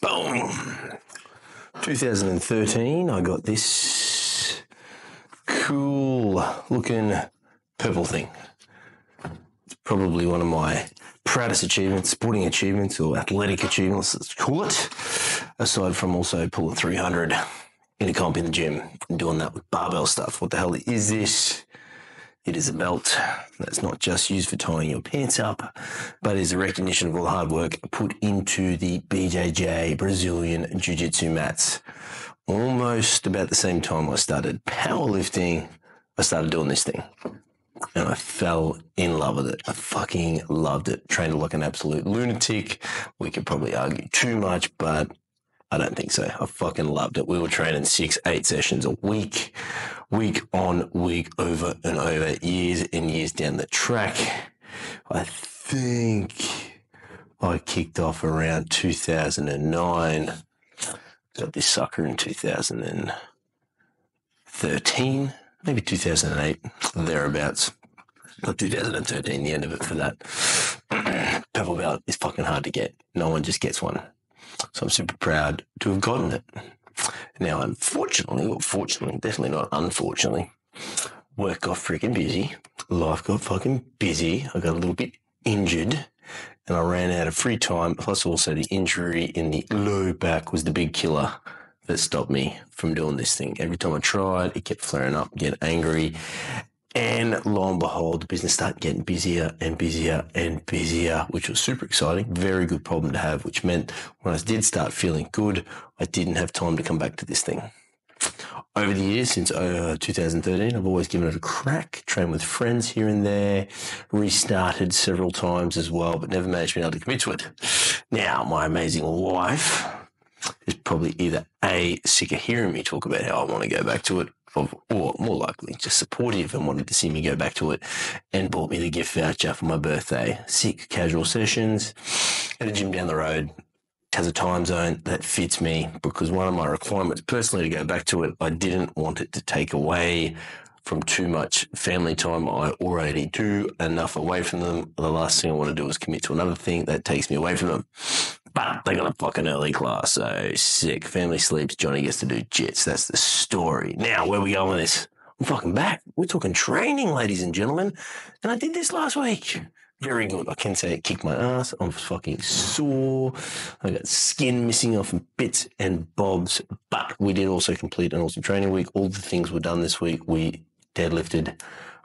Boom. 2013, I got this cool looking purple thing. It's probably one of my proudest achievements, sporting achievements or athletic achievements, let's call it, aside from also pulling 300 in a comp in the gym and doing that with barbell stuff. What the hell is this? It is a belt that's not just used for tying your pants up, but is a recognition of all the hard work put into the BJJ Brazilian Jiu-Jitsu mats. Almost about the same time I started powerlifting, I started doing this thing. And I fell in love with it. I fucking loved it. Trained like an absolute lunatic. We could probably argue too much, but I don't think so. I fucking loved it. We were training 6-8 sessions a week on, week over and over, years and years down the track. I think I kicked off around 2009. Got this sucker in 2013, maybe 2008, thereabouts. Not 2013, the end of it for that. Purple belt is fucking hard to get. No one just gets one. So I'm super proud to have gotten it. Now, unfortunately, definitely not unfortunately, work got freaking busy. Life got fucking busy. I got a little bit injured and I ran out of free time. Plus also the injury in the low back was the big killer that stopped me from doing this thing. Every time I tried, it kept flaring up, get angry. And lo and behold, the business started getting busier and busier and busier, which was super exciting. Very good problem to have, which meant when I did start feeling good, I didn't have time to come back to this thing. Over the years, since 2013, I've always given it a crack, trained with friends here and there, restarted several times as well, but never managed to be able to commit to it. Now, my amazing wife is probably either A, sick of hearing me talk about how I want to go back to it, or more likely just supportive and wanted to see me go back to it and bought me the gift voucher for my birthday. 6 casual sessions at a gym down the road. Has a time zone that fits me because one of my requirements personally to go back to it, I didn't want it to take away from too much family time. I already do enough away from them. The last thing I want to do is commit to another thing that takes me away from them. But they got a fucking early class, so sick. Family sleeps, Johnny gets to do jits. That's the story. Now, where we going with this? I'm fucking back. We're talking training, ladies and gentlemen. And I did this last week. Very good. I can say it kicked my ass. I'm fucking sore. I got skin missing off in bits and bobs. But we did also complete an awesome training week. All the things were done this week. We deadlifted,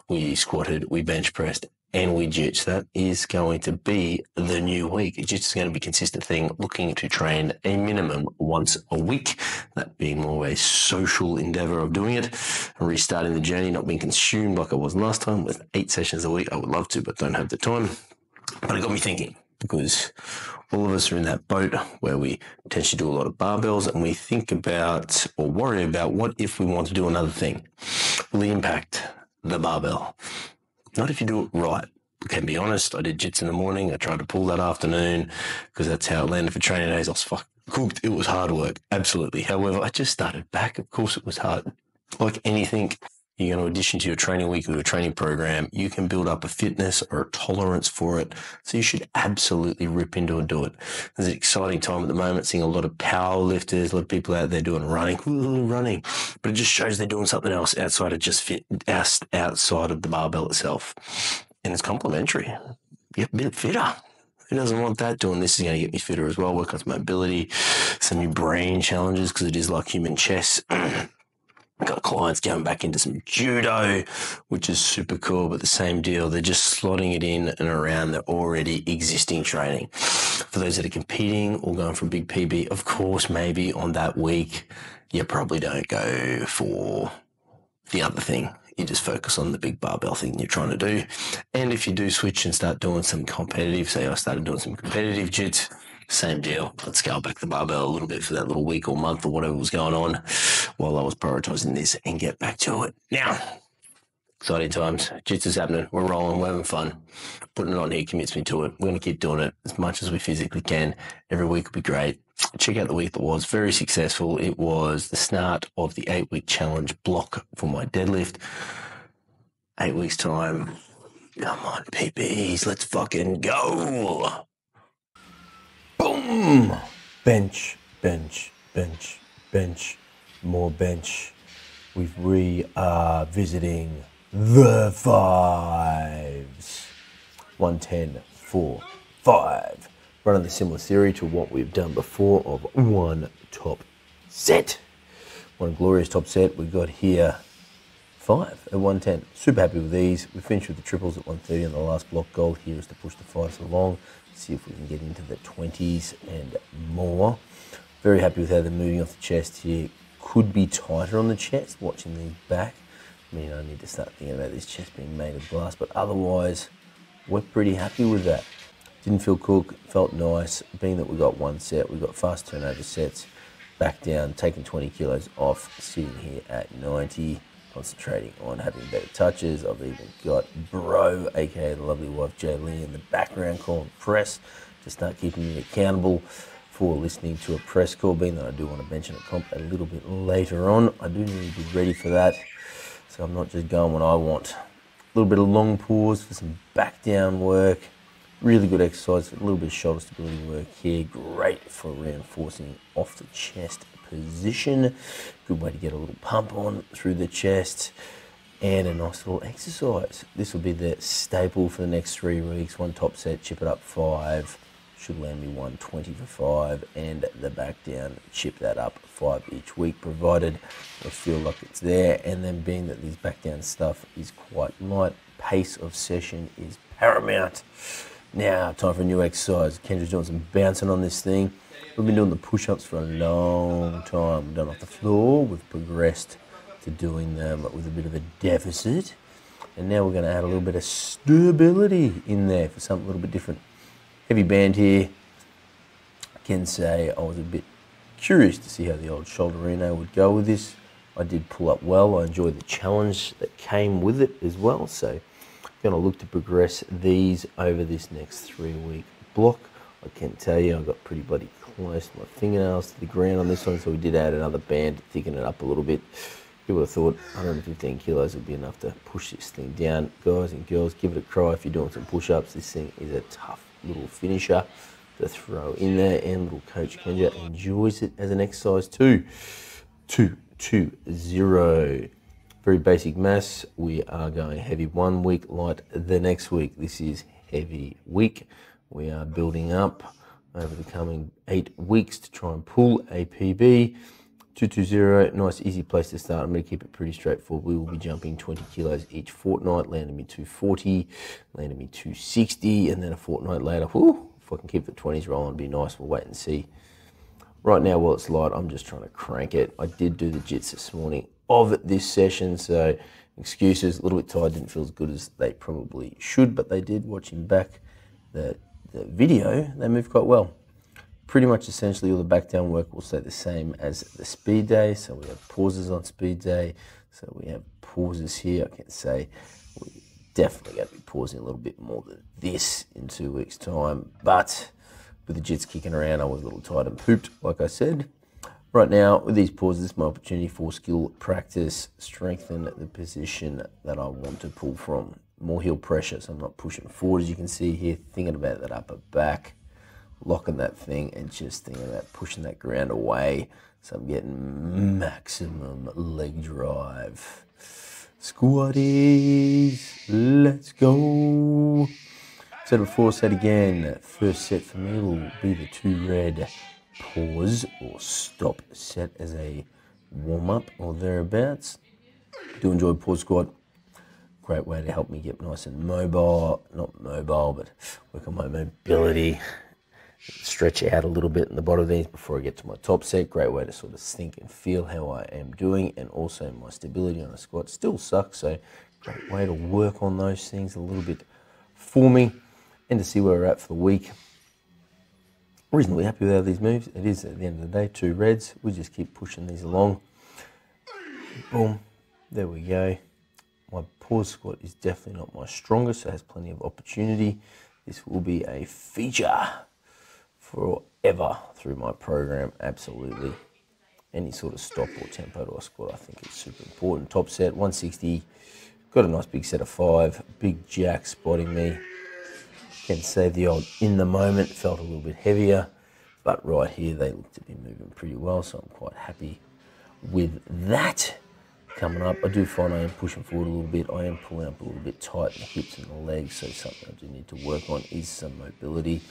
we squatted, we bench pressed, and we jits. That is going to be the new week. It's just going to be a consistent thing, looking to train a minimum once a week, that being more of a social endeavor of doing it, and restarting the journey, not being consumed like I was last time with 8 sessions a week. I would love to, but don't have the time. But it got me thinking, because all of us are in that boat where we potentially do a lot of barbells and we think about or worry about what if we want to do another thing. Will the impact the barbell? Not if you do it right. I can be honest, I did jits in the morning. I tried to pull that afternoon because that's how it landed for training days. I was cooked. It was hard work. Absolutely. However, I just started back. Of course, it was hard. Like anything, you're going to addition to your training week or your training program, you can build up a fitness or a tolerance for it. So you should absolutely rip into and do it. There's an exciting time at the moment, seeing a lot of power lifters, a lot of people out there doing running, but it just shows they're doing something else outside of just outside of the barbell itself. And it's complementary. Get a bit fitter. Who doesn't want that? Doing this is going to get me fitter as well. Work on some mobility, some new brain challenges because it is like human chess. Got clients going back into some judo, which is super cool, but the same deal. They're just slotting it in and around their already existing training. For those that are competing or going for a big PB, of course, maybe on that week, you probably don't go for the other thing. You just focus on the big barbell thing you're trying to do. And if you do switch and start doing some competitive, say I started doing some competitive jits, same deal. Let's scale back the barbell a little bit for that little week or month or whatever was going on while I was prioritizing this and get back to it. Now, exciting times. Jits is happening. We're rolling. We're having fun. Putting it on here commits me to it. We're going to keep doing it as much as we physically can. Every week will be great. Check out the week that was very successful. It was the start of the 8-week challenge block for my deadlift. 8 weeks time. Come on, PBs. Let's fucking go. Boom! Bench, bench, bench, bench, more bench. We are visiting the fives. 110, 4, 5. Running the similar theory to what we've done before of one top set. One glorious top set. We've got here 5 at 110. Super happy with these. We finished with the triples at 130 and the last block goal here is to push the 5s along. See if we can get into the 20s and more. Very happy with how they're moving off the chest here. Could be tighter on the chest, watching these back. I mean, I need to start thinking about this chest being made of glass, but otherwise, we're pretty happy with that. Didn't feel cook, felt nice. Being that we got one set, we got fast turnover sets, back down, taking 20 kilos off, sitting here at 90, concentrating on having better touches. I've even got Bro, aka the lovely wife Jaylee, in the background calling press to start keeping me accountable for listening to a press call, being that I do want to mention a comp a little bit later on. I do need to be ready for that, so I'm not just going when I want. A little bit of long pause for some back down work. Really good exercise, a little bit of shoulder stability work here. Great for reinforcing off the chest position. Good way to get a little pump on through the chest. And a nice little exercise. This will be the staple for the next 3 weeks. One top set, chip it up 5. Should land me 120 for 5. And the back down, chip that up 5 each week, provided I feel like it's there. And then being that these back down stuff is quite light, pace of session is paramount. Now, time for a new exercise. Kendra's doing some bouncing on this thing. We've been doing the push-ups for a long time. We've done off the floor. We've progressed to doing them with a bit of a deficit. And now we're going to add a little bit of stability in there for something a little bit different. Heavy band here. I can say I was a bit curious to see how the old shoulderino would go with this. I did pull up well. I enjoyed the challenge that came with it as well. So going to look to progress these over this next 3-week block. I can tell you I got pretty bloody close to my fingernails to the ground on this one, so we did add another band to thicken it up a little bit. You would have thought 115 kilos would be enough to push this thing down. Guys and girls, give it a try if you're doing some push-ups. This thing is a tough little finisher to throw in there, and little Coach Kendra enjoys it as an exercise too. 2-2-0. Very basic mass. We are going heavy 1 week, light the next week. This is heavy week. We are building up over the coming 8 weeks to try and pull a PB. 2-2-0, nice easy place to start. I'm going to keep it pretty straightforward. We will be jumping 20 kilos each fortnight, landing me 240, landing me 260, and then a fortnight later, whew, if I can keep the 20s rolling, it'd be nice. We'll wait and see. Right now, while it's light, I'm just trying to crank it. I did do the jits this morning of this session, so excuses, a little bit tired, didn't feel as good as they probably should, but they did. Watching back the video, they moved quite well. Pretty much essentially all the back down work will stay the same as the speed day, so we have pauses on speed day, so we have pauses here. I can say we definitely going to be pausing a little bit more than this in 2 weeks' time, but with the jits kicking around, I was a little tired and pooped, like I said. Right now, with these pauses, this is my opportunity for skill practice, strengthen the position that I want to pull from. More heel pressure, so I'm not pushing forward, as you can see here, thinking about that upper back, locking that thing, and just thinking about pushing that ground away, so I'm getting maximum leg drive. Squatties, let's go. Said before, said again, first set for me will be the 2 red pause or stop set as a warm-up or thereabouts. Do enjoy pause squat. Great way to help me get nice and mobile, not mobile, but work on my mobility. Stretch out a little bit in the bottom of these before I get to my top set. Great way to sort of think and feel how I am doing, and also my stability on a squat still sucks, so great way to work on those things a little bit for me and to see where we're at for the week. Reasonably happy with how these moves. It is, at the end of the day, 2 reds. We just keep pushing these along. Boom. There we go. My pause squat is definitely not my strongest, so it has plenty of opportunity. This will be a feature forever through my program, absolutely. Any sort of stop or tempo to a squat, I think is super important. Top set, 160. Got a nice big set of 5. Big jack spotting me. Can say the old in the moment felt a little bit heavier. But right here, they look to be moving pretty well, so I'm quite happy with that. Coming up, I do find I am pushing forward a little bit. I am pulling up a little bit tight in the hips and the legs, so something I do need to work on is some mobility.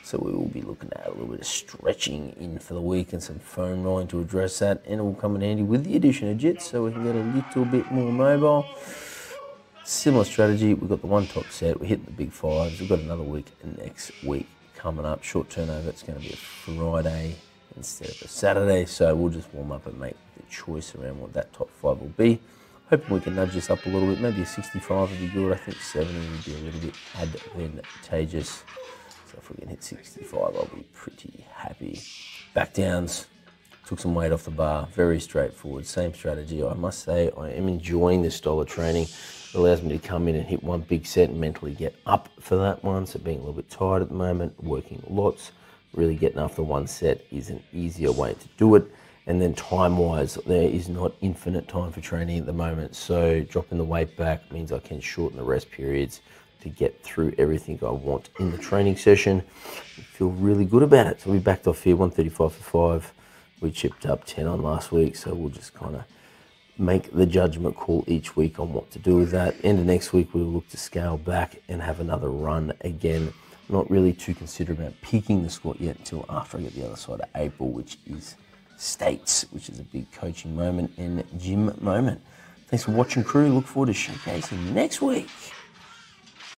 So we will be looking at a little bit of stretching in for the week and some foam rolling to address that, and it will come in handy with the addition of jits, so we can get a little bit more mobile. Similar strategy, we've got the one top set, we're hitting the big fives, we've got another week next week coming up. Short turnover, it's going to be a Friday instead of a Saturday, so we'll just warm up and make the choice around what that top five will be. Hoping we can nudge this up a little bit, maybe a 65 would be good. I think 70 would be a little bit advantageous. So if we can hit 65, I'll be pretty happy. Back downs, took some weight off the bar, very straightforward, same strategy. I must say I am enjoying this style of training. It allows me to come in and hit one big set and mentally get up for that one. So being a little bit tired at the moment, working lots, really getting after one set is an easier way to do it. And then time-wise, there is not infinite time for training at the moment. So dropping the weight back means I can shorten the rest periods to get through everything I want in the training session. I feel really good about it. So we backed off here, 135 for 5. We chipped up 10 on last week, so we'll just kind of make the judgment call each week on what to do with that. End of next week, we'll look to scale back and have another run again. Not really too considerate about peaking the squat yet until after I get the other side of April, which is States, which is a big coaching moment and gym moment. Thanks for watching, crew. Look forward to showcasing next week.